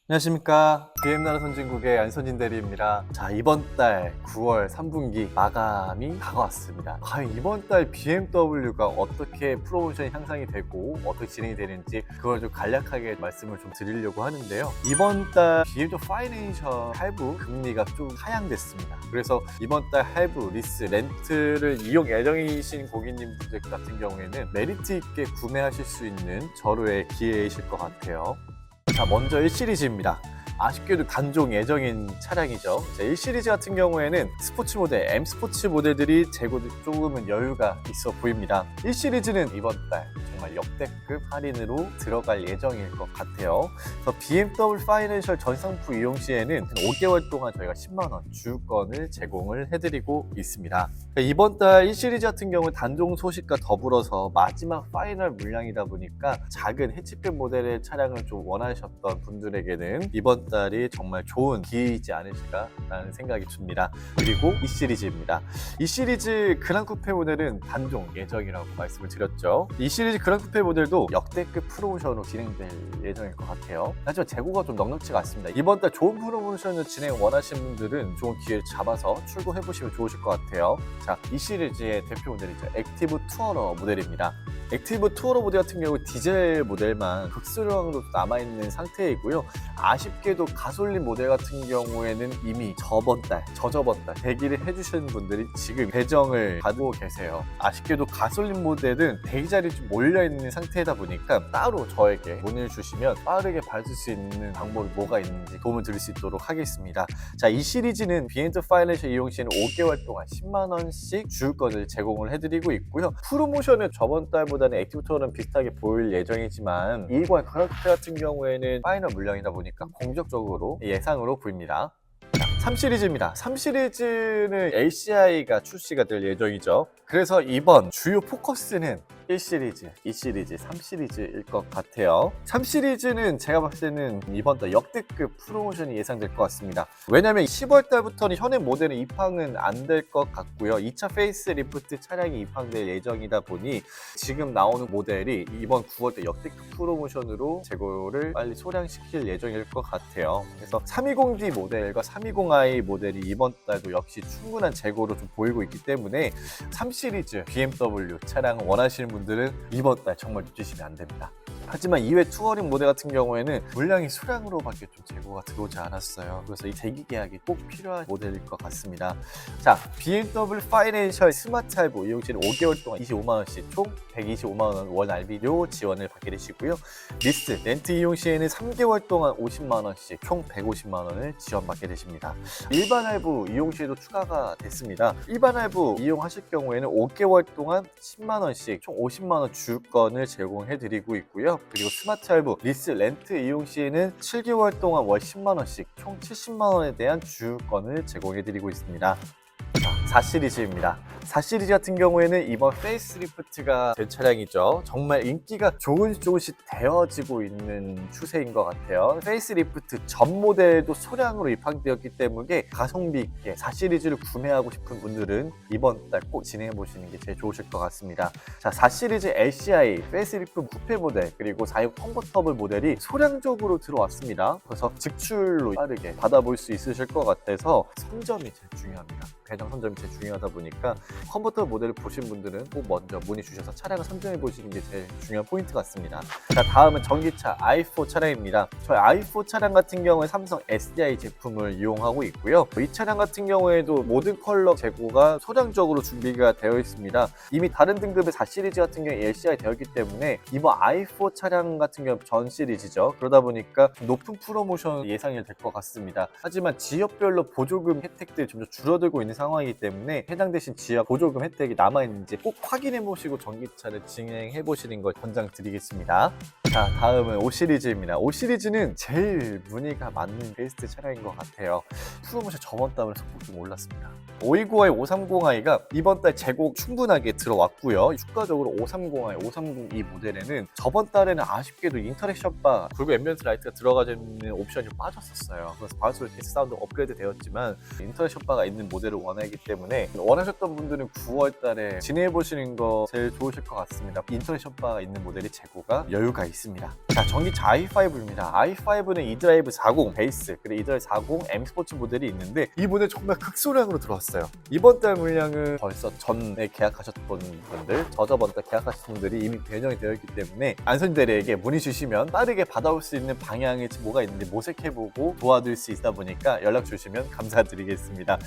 안녕하십니까. BM나라 선진국의 안선진 대리입니다. 자, 이번 달 9월 3분기 마감이 다가왔습니다. 과연 이번 달 BMW가 어떻게 프로모션이 향상이 되고 어떻게 진행이 되는지 그걸 좀 간략하게 말씀을 좀 드리려고 하는데요. 이번 달 BMW 파이낸셜 할부 금리가 좀 하향됐습니다. 그래서 이번 달 할부, 리스, 렌트를 이용 예정이신 고객님들 같은 경우에는 메리트 있게 구매하실 수 있는 절호의 기회이실 것 같아요. 자, 먼저 1시리즈입니다. 아쉽게도 단종 예정인 차량이죠. 자, 1시리즈 같은 경우에는 스포츠 모델, M 스포츠 모델들이 재고도 조금은 여유가 있어 보입니다. 1시리즈는 이번 달 정말 역대급 할인으로 들어갈 예정일 것 같아요. 그래서 BMW 파이낸셜 전상품 이용 시에는 5개월 동안 저희가 10만원 주유권을 제공을 해드리고 있습니다. 이번 달 1시리즈 같은 경우는 단종 소식과 더불어서 마지막 파이널 물량이다 보니까 작은 해치백 모델의 차량을 좀 원하셨던 분들에게는 이번 달이 정말 좋은 기회이지 않으실까라는 생각이 듭니다. 그리고 이 시리즈입니다. 이 시리즈 그랑 쿠페 모델은 단종 예정이라고 말씀을 드렸죠. 이 시리즈 그랑 쿠페 모델도 역대급 프로모션으로 진행될 예정일 것 같아요. 하지만 재고가 좀 넉넉지가 않습니다. 이번 달 좋은 프로모션을 진행 원하시는 분들은 좋은 기회를 잡아서 출고해 보시면 좋으실 것 같아요. 자, 이 시리즈의 대표 모델이죠. 액티브 투어러 모델입니다. 액티브 투어러 모델 같은 경우 디젤 모델만 극수량으로 남아있는 상태이고요. 아쉽게도 가솔린 모델 같은 경우에는 이미 저저번 달 대기를 해주시는 분들이 지금 배정을 받고 계세요. 아쉽게도 가솔린 모델은 대기 자리 좀 몰려있는 상태이다 보니까 따로 저에게 문의를 주시면 빠르게 받을 수 있는 방법이 뭐가 있는지 도움을 드릴 수 있도록 하겠습니다. 자, 이 시리즈는 BMW 파이낸셜 이용 시에는 5개월 동안 10만원씩 주유권을 제공을 해드리고 있고요. 프로모션은 저번 달보다는 액티브 투어는 비슷하게 보일 예정이지만 일괄 그랑쿠페 같은 경우에는 파이널 물량이다 보니까 공격적으로 예상으로 보입니다. 3시리즈입니다. 3시리즈는 LCI가 출시가 될 예정이죠. 그래서 이번 주요 포커스는 1시리즈, 2시리즈, 3시리즈일 것 같아요. 3시리즈는 제가 봤을 때는 이번 달 역대급 프로모션이 예상될 것 같습니다. 왜냐면 10월 달부터는 현행 모델은 입항은 안 될 것 같고요. 2차 페이스리프트 차량이 입항될 예정이다 보니 지금 나오는 모델이 이번 9월 때 역대급 프로모션으로 재고를 빨리 소량시킬 예정일 것 같아요. 그래서 320D 모델과 320i 모델이 이번 달도 역시 충분한 재고로 좀 보이고 있기 때문에 3시리즈 BMW 차량을 원하시는 분들은 이번 달 정말 놓치시면 안 됩니다. 하지만 이외 투어링 모델 같은 경우에는 물량이 수량으로밖에 좀 재고가 들어오지 않았어요. 그래서 이 대기 계약이 꼭 필요한 모델일 것 같습니다. 자, BMW 파이낸셜 스마트 할부 이용 시에는 5개월 동안 25만원씩 총 125만원 월 알비료 지원을 받게 되시고요. 리스, 렌트 이용 시에는 3개월 동안 50만원씩 총 150만원을 지원받게 되십니다. 일반 할부 이용 시에도 추가가 됐습니다. 일반 할부 이용하실 경우에는 5개월 동안 10만원씩 총 50만원 주유권을 제공해드리고 있고요. 그리고 스마트 할부, 리스, 렌트 이용 시에는 7개월 동안 월 10만원씩 총 70만원에 대한 주유권을 제공해드리고 있습니다. 4시리즈입니다. 4시리즈 같은 경우에는 이번 페이스리프트가 된 차량이죠. 정말 인기가 조금씩 되어지고 있는 추세인 것 같아요. 페이스리프트 전 모델도 소량으로 입항되었기 때문에 가성비 있게 4시리즈를 구매하고 싶은 분들은 이번 달 꼭 진행해 보시는 게 제일 좋으실 것 같습니다. 자, 4시리즈 LCI, 페이스리프트 쿠페 모델, 그리고 4열 컨버터블 모델이 소량적으로 들어왔습니다. 그래서 직출로 빠르게 받아볼 수 있으실 것 같아서 선점이 제일 중요합니다. 배정 선점이 제일 중요하다 보니까 컨버터 모델을 보신 분들은 꼭 먼저 문의 주셔서 차량을 선정해 보시는 게 제일 중요한 포인트 같습니다. 자, 다음은 전기차 i4 차량입니다. 저희 i4 차량 같은 경우에 삼성 SDI 제품을 이용하고 있고요. 이 차량 같은 경우에도 모든 컬러 재고가 소량적으로 준비가 되어 있습니다. 이미 다른 등급의 4시리즈 같은 경우에 LCI 되어 있기 때문에 이번 i4 차량 같은 경우 전 시리즈죠. 그러다 보니까 높은 프로모션 예상이 될 것 같습니다. 하지만 지역별로 보조금 혜택들이 점점 줄어들고 있는 상황이기 때문에 해당되신 지역 보조금 혜택이 남아있는지 꼭 확인해 보시고 전기차를 진행해 보시는 걸 권장드리겠습니다. 자, 다음은 5시리즈입니다. 5시리즈는 제일 문의가 많은 베스트 차량인 것 같아요. 프로모션 저번 달에 소폭 좀 올랐습니다. 529i, 530i가 이번 달 재고 충분하게 들어왔고요. 추가적으로 530i, 530e 모델에는 저번 달에는 아쉽게도 인터랙션 바 그리고 앰비언트 라이트가 들어가는 옵션이 빠졌었어요. 그래서 바이오솔 케이스 사운드 업그레이드 되었지만 인터랙션 바가 있는 모델을 원하기 때문에 원하셨던 분들 분들은 9월 달에 진행해 보시는 거 제일 좋으실 것 같습니다. 인터넷 셔바가 있는 모델이 재고가 여유가 있습니다. 자, 전기차 i5입니다. i5는 eDrive 40 베이스, 그리고 eDrive 40 M 스포츠 모델이 있는데 이 모델 정말 극소량으로 들어왔어요. 이번 달 물량은 벌써 전에 계약하셨던 분들, 저번 달 계약하신 분들이 이미 배정이 되어 있기 때문에 안선진 대리에게 문의 주시면 빠르게 받아올 수 있는 방향이 뭐가 있는지 모색해보고 도와드릴 수 있다 보니까 연락 주시면 감사드리겠습니다.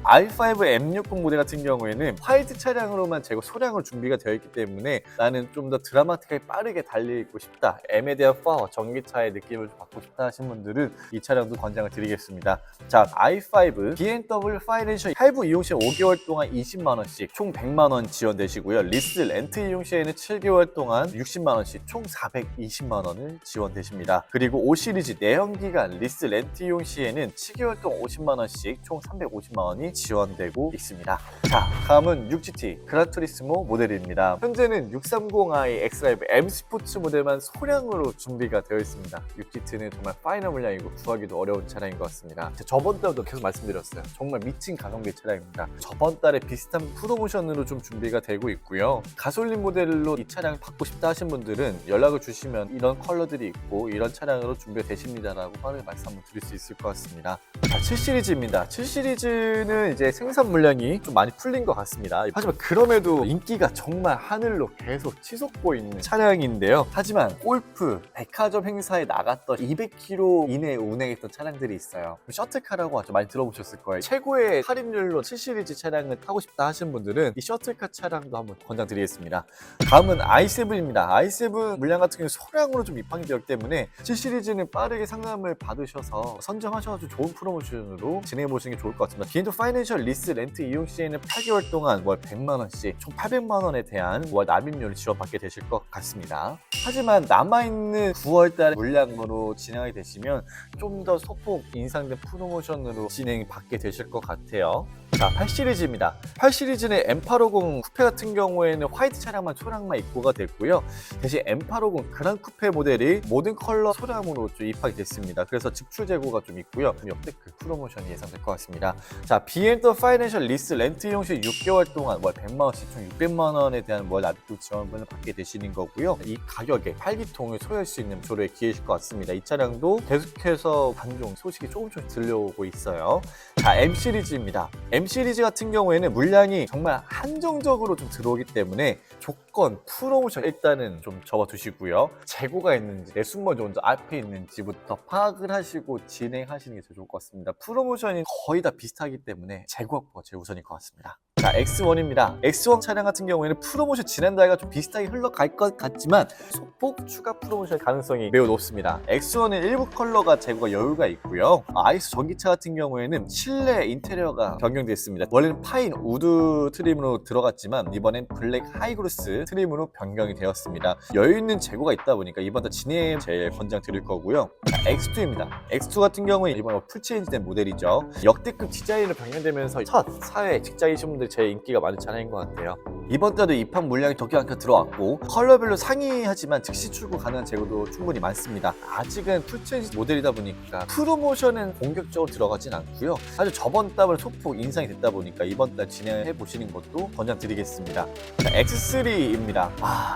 i5 M60 모델 같은 경우에는 화이트 차량으로만 재고 소량으로 준비가 되어 있기 때문에 나는 좀 더 드라마틱하게 빠르게 달리고 싶다, M에 대한 파워, 전기차의 느낌을 받고 싶다 하신 분들은 이 차량도 권장을 드리겠습니다. 자, i5 BMW 파이낸셜 할부 이용 시에 5개월 동안 20만원씩 총 100만원 지원되시고요. 리스 렌트 이용 시에는 7개월 동안 60만원씩 총 420만원을 지원되십니다. 그리고 5 시리즈 내연기관 리스 렌트 이용 시에는 7개월 동안 50만원씩 총 350만원이 지원되고 있습니다. 자, 다음은 6GT 그란투리스모 모델입니다. 현재는 630i X5 M 스포츠 모델만 소량으로 준비가 되어 있습니다. 6GT는 정말 파이널 물량이고 구하기도 어려운 차량인 것 같습니다. 저번 달도 계속 말씀드렸어요. 정말 미친 가성비 차량입니다. 저번 달에 비슷한 프로모션으로 좀 준비가 되고 있고요. 가솔린 모델로 이 차량을 받고 싶다 하신 분들은 연락을 주시면 이런 컬러들이 있고 이런 차량으로 준비가 되십니다라고 빠르게 말씀 한번 드릴 수 있을 것 같습니다. 자, 7시리즈입니다. 7시리즈는 이제 생산 물량이 좀 많이 풀린 것 같습니다. 하지만 그럼에도 인기가 정말 하늘로 계속 치솟고 있는 차량인데요. 하지만 골프, 백화점 행사에 나갔던 200km 이내에 운행했던 차량들이 있어요. 셔틀카라고 아주 많이 들어보셨을 거예요. 최고의 할인율로 7시리즈 차량을 타고 싶다 하신 분들은 이 셔틀카 차량도 한번 권장드리겠습니다. 다음은 i7입니다. i7 물량 같은 경우 소량으로 좀 입항이 되었기 때문에 7시리즈는 빠르게 상담을 받으셔서 선정하셔가지고 좋은 프로모션으로 진행해보시는 게 좋을 것 같습니다. BMW 파이낸셜 리스 렌트 이용 시에는 8개월 동안 월 100만원씩 총 800만원에 대한 월 납입료를 지원받게 되실 것 같습니다. 하지만 남아있는 9월달 물량으로 진행하게 되시면 좀 더 소폭 인상된 프로모션으로 진행받게 되실 것 같아요. 자, 8시리즈입니다. 8시리즈는 M850 쿠페 같은 경우에는 화이트 차량만 소량만 입고가 됐고요. 대신 M850 그란 쿠페 모델이 모든 컬러 소량으로 좀 입학이 됐습니다. 그래서 직출 재고가 좀 있고요. 역대급 프로모션이 예상될 것 같습니다. 자, BMW 파이낸셜 리스 렌트 이용 시 6개월 동안 월 100만원씩 총 600만원에 대한 월 납입 지원을 받게 되시는 거고요. 이 가격에 8기통을 소유할 수 있는 조례에 기회실 것 같습니다. 이 차량도 계속해서 단종 소식이 조금씩 들려오고 있어요. 자, M 시리즈입니다. M 시리즈 같은 경우에는 물량이 정말 한정적으로 좀 들어오기 때문에 조건, 프로모션 일단은 좀 적어두시고요. 재고가 있는지, 내 순번이 먼저 앞에 있는지부터 파악을 하시고 진행하시는 게 제일 좋을 것 같습니다. 프로모션이 거의 다 비슷하기 때문에 재고 확보가 제일 우선일 것 같습니다. 자, X1입니다. X1 차량 같은 경우에는 프로모션 지난달과 좀 비슷하게 흘러갈 것 같지만 소폭 추가 프로모션 가능성이 매우 높습니다. X1은 일부 컬러가 재고가 여유가 있고요. 아이스 전기차 같은 경우에는 실내 인테리어가 변경됐습니다. 원래는 파인 우드 트림으로 들어갔지만 이번엔 블랙 하이그로스 트림으로 변경이 되었습니다. 여유 있는 재고가 있다 보니까 이번 달 진행 제일 권장 드릴 거고요. 자, X2입니다. X2 같은 경우는 이번에 풀체인지된 모델이죠. 역대급 디자인으로 변경되면서 첫 사회 직장이신 분들 제일 인기가 많은 차량인 것 같아요. 이번 달도 입항 물량이 적지 않게 들어왔고 컬러별로 상이하지만 즉시 출고 가능한 재고도 충분히 많습니다. 아직은 풀체인지 모델이다 보니까 프로모션은 공격적으로 들어가진 않고요. 아주 저번 달보다 소폭 인상이 됐다 보니까 이번 달 진행해 보시는 것도 권장드리겠습니다. 자, X3입니다.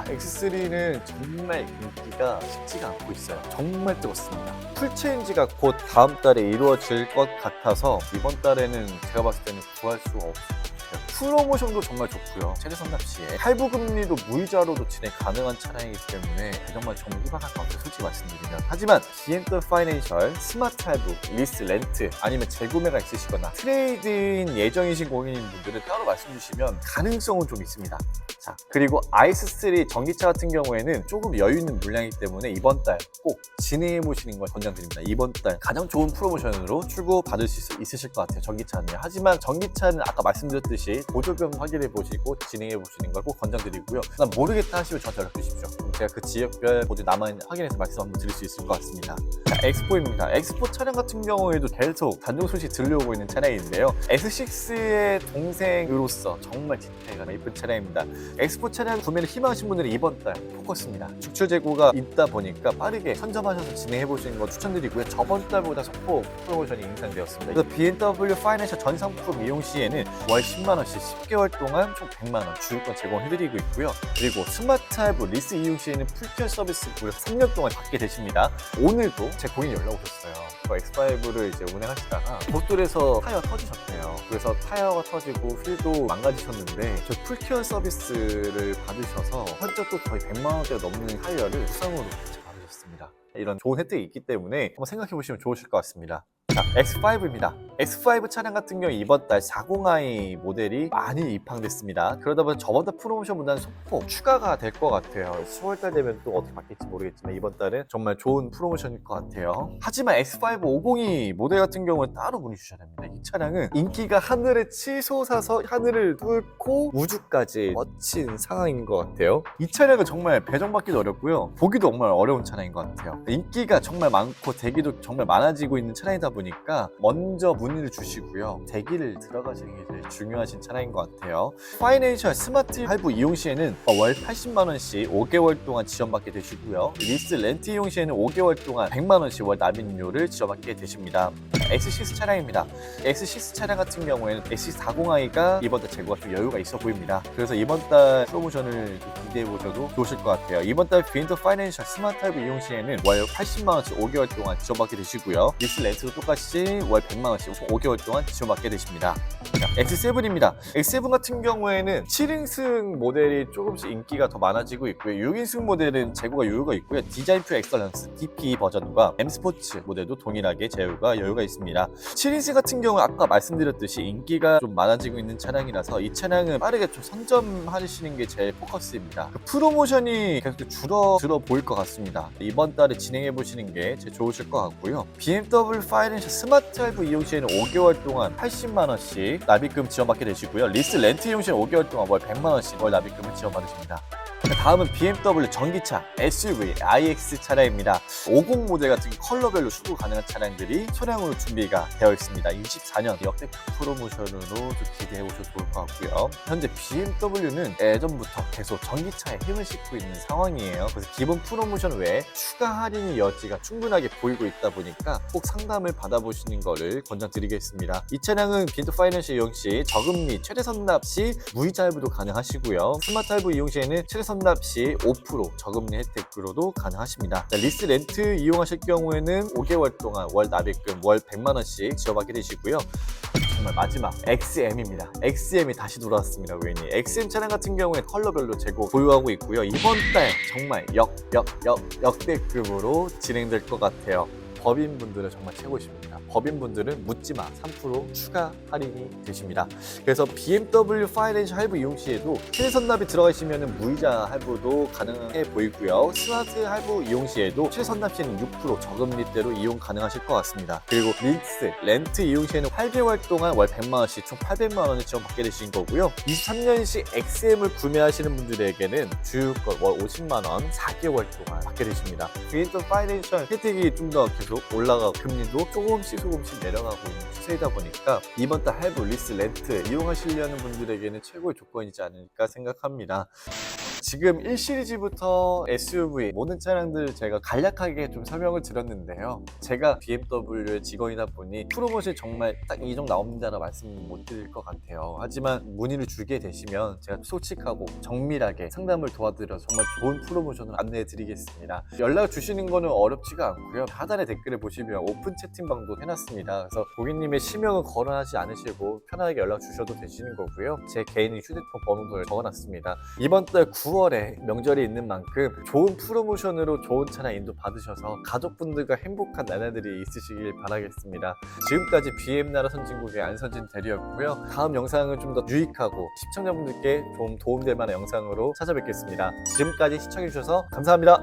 X3는 정말 인기가 쉽지가 않고 있어요. 정말 뜨겁습니다. 풀체인지가 곧 다음 달에 이루어질 것 같아서 이번 달에는 제가 봤을 때는 구할 수가 없을 것 같아요. 프로모션도 정말 좋고요. 최대 상담 시에 할부 금리도 무이자로도 진행 가능한 차량이기 때문에 정말 희박할 것 같아요. 솔직히 말씀드리면. 하지만 BMW 파이낸셜 스마트 할부, 리스 렌트 아니면 재구매가 있으시거나 트레이드인 예정이신 고객님분들은 따로 말씀 주시면 가능성은 좀 있습니다. 자, 그리고 i3 전기차 같은 경우에는 조금 여유 있는 물량이기 때문에 이번 달 꼭 진행해 보시는 걸 권장드립니다. 이번 달 가장 좋은 프로모션으로 출고 받을 수 있으실 것 같아요. 전기차는. 하지만 전기차는 아까 말씀드렸듯이 보조금 확인해 보시고 진행해 보시는 걸 꼭 권장드리고요. 난 모르겠다 하시면 저한테 연락 주십시오. 제가 그 지역별 모두 남아 확인해서 말씀 한번 드릴 수 있을 것 같습니다. 자, 엑스포입니다. 엑스포 차량 같은 경우에도 계속 단종 소식 들려오고 있는 차량인데요. S6의 동생으로서 정말 디테일가 예쁜 차량입니다. 엑스포 차량 구매를 희망하신 분들은 이번 달 포커스입니다. 축출 재고가 있다 보니까 빠르게 선점하셔서 진행해 보시는 거 추천드리고요. 저번 달보다 소폭 프로모션이 인상되었습니다. 그래서 BMW 파이낸셜 전 상품 이용 시에는 월 10만원씩 10개월 동안 총 100만원 주유권 제공해드리고 있고요. 그리고 스마트 할부 리스 이용 시에는 풀케어 서비스 무려 3년 동안 받게 되십니다. 오늘도 제 고객이 연락 오셨어요. 저 X5를 이제 운행하시다가 고속도로에서 타이어가 터지셨대요. 그래서 타이어가 터지고 휠도 망가지셨는데 저 풀케어 서비스를 받으셔서 현저도 거의 100만원대가 넘는 타이어를 무상으로 받으셨습니다. 이런 좋은 혜택이 있기 때문에 한번 생각해 보시면 좋으실 것 같습니다. 자, X5입니다. X5 차량 같은 경우 이번 달 40i 모델이 많이 입항됐습니다. 그러다 보니 저번 달 프로모션보다는 소폭 추가가 될 것 같아요. 10월달 되면 또 어떻게 바뀔지 모르겠지만 이번 달은 정말 좋은 프로모션일 것 같아요. 하지만 X5 502 모델 같은 경우는 따로 문의 주셔야 됩니다. 이 차량은 인기가 하늘에 치솟아서 하늘을 뚫고 우주까지 뻗친 상황인 것 같아요. 이 차량은 정말 배정받기도 어렵고요. 보기도 정말 어려운 차량인 것 같아요. 인기가 정말 많고 대기도 정말 많아지고 있는 차량이다 보니까 먼저 문의를 주시고요. 대기를 들어가시는 게 제일 중요하신 차량인 것 같아요. 파이낸셜 스마트 할부 이용 시에는 월 80만원씩 5개월 동안 지원받게 되시고요. 리스 렌트 이용 시에는 5개월 동안 100만원씩 월 납입료를 지원받게 되십니다. X6 차량입니다. X6 차량 같은 경우에는 X40i가 이번 달 재고가 좀 여유가 있어 보입니다. 그래서 이번 달 프로모션을 기대해 보셔도 좋으실 것 같아요. 이번 달 BMW 파이낸셜 스마트 할부 이용 시에는 월 80만원씩 5개월 동안 지원받게 되시고요. 리스 렌트도 똑같이 월 100만원씩 5개월 동안 지원받게 되십니다. X7입니다. X7 같은 경우에는 7인승 모델이 조금씩 인기가 더 많아지고 있고요. 6인승 모델은 재고가 여유가 있고요. 디자인 표 엑설런스 DP 버전과 M 스포츠 모델도 동일하게 재고가 여유가 있습니다. 7인승 같은 경우는 아까 말씀드렸듯이 인기가 좀 많아지고 있는 차량이라서 이 차량은 빠르게 좀 선점하시는 게 제일 포커스입니다. 그 프로모션이 계속 줄어 보일 것 같습니다. 이번 달에 진행해 보시는 게 제일 좋으실 것 같고요. BMW 파이낸셜 스마트 할부 이용 시에는 5개월 동안 80만원씩 납입금 지원받게 되시고요. 리스 렌트 이용 시에는 5개월 동안 월 100만원씩 월 납입금을 지원받으십니다. 다음은 BMW 전기차 SUV iX 차량입니다. 50 모델 같은 컬러별로 수도 가능한 차량들이 소량으로 준비가 되어 있습니다. 24년 역대급 프로모션으로 좀 기대해 보셔도 좋을 것 같고요. 현재 BMW는 예전부터 계속 전기차에 힘을 싣고 있는 상황이에요. 그래서 기본 프로모션 외에 추가 할인의 여지가 충분하게 보이고 있다 보니까 꼭 상담을 받아보시는 것을 권장드리겠습니다. 이 차량은 BMW 파이낸셜 이용 시 저금리 최대 선납 시 무이자 할부도 가능하시고요. 스마트 할부 이용 시에는 최대 선납 시 5% 저금리 혜택으로도 가능하십니다. 리스 렌트 이용하실 경우에는 5개월 동안 월 납입금 월 100만원씩 지원받게 되시고요. 정말 마지막 XM입니다. XM이 다시 돌아왔습니다. 고객님. XM 차량 같은 경우에 컬러별로 재고 보유하고 있고요. 이번 달 정말 역대급으로 진행될 것 같아요. 법인분들은 정말 최고십니다. 법인분들은 묻지마 3% 추가 할인이 되십니다. 그래서 BMW 파이낸셜 할부 이용 시에도 최대 선납이 들어가시면 무이자 할부도 가능해 보이고요. 스마트 할부 이용 시에도 최대 선납 시에는 6% 저금리대로 이용 가능하실 것 같습니다. 그리고 리스 렌트 이용 시에는 8개월 동안 월 100만원씩 총 800만원을 지원받게 되신 거고요. 23년식 XM을 구매하시는 분들에게는 주유권 월 50만원 4개월 동안 받게 되십니다. BMW 파이낸셜 혜택이 좀 더 계속 올라가고 금리도 조금씩 내려가고 있는 추세이다 보니까 이번 달 할부, 리스, 렌트 이용하시려는 분들에게는 최고의 조건이지 않을까 생각합니다. 지금 1시리즈부터 SUV 모든 차량들 제가 간략하게 좀 설명을 드렸는데요. 제가 BMW의 직원이다 보니 프로모션 정말 딱 이 정도 나옵니다라고 말씀 못 드릴 것 같아요. 하지만 문의를 주게 되시면 제가 솔직하고 정밀하게 상담을 도와드려서 정말 좋은 프로모션을 안내해 드리겠습니다. 연락 주시는 거는 어렵지가 않고요. 하단에 댓글을 보시면 오픈 채팅방도 해놨습니다. 그래서 고객님의 실명은 거론하지 않으시고 편하게 연락 주셔도 되시는 거고요. 제 개인 휴대폰 번호도 적어놨습니다. 이번 달 9월에 명절이 있는 만큼 좋은 프로모션으로 좋은 차량 인도 받으셔서 가족분들과 행복한 나날들이 있으시길 바라겠습니다. 지금까지 BM나라 선진국의 안선진 대리였고요. 다음 영상은 좀 더 유익하고 시청자분들께 좀 도움될 만한 영상으로 찾아뵙겠습니다. 지금까지 시청해주셔서 감사합니다.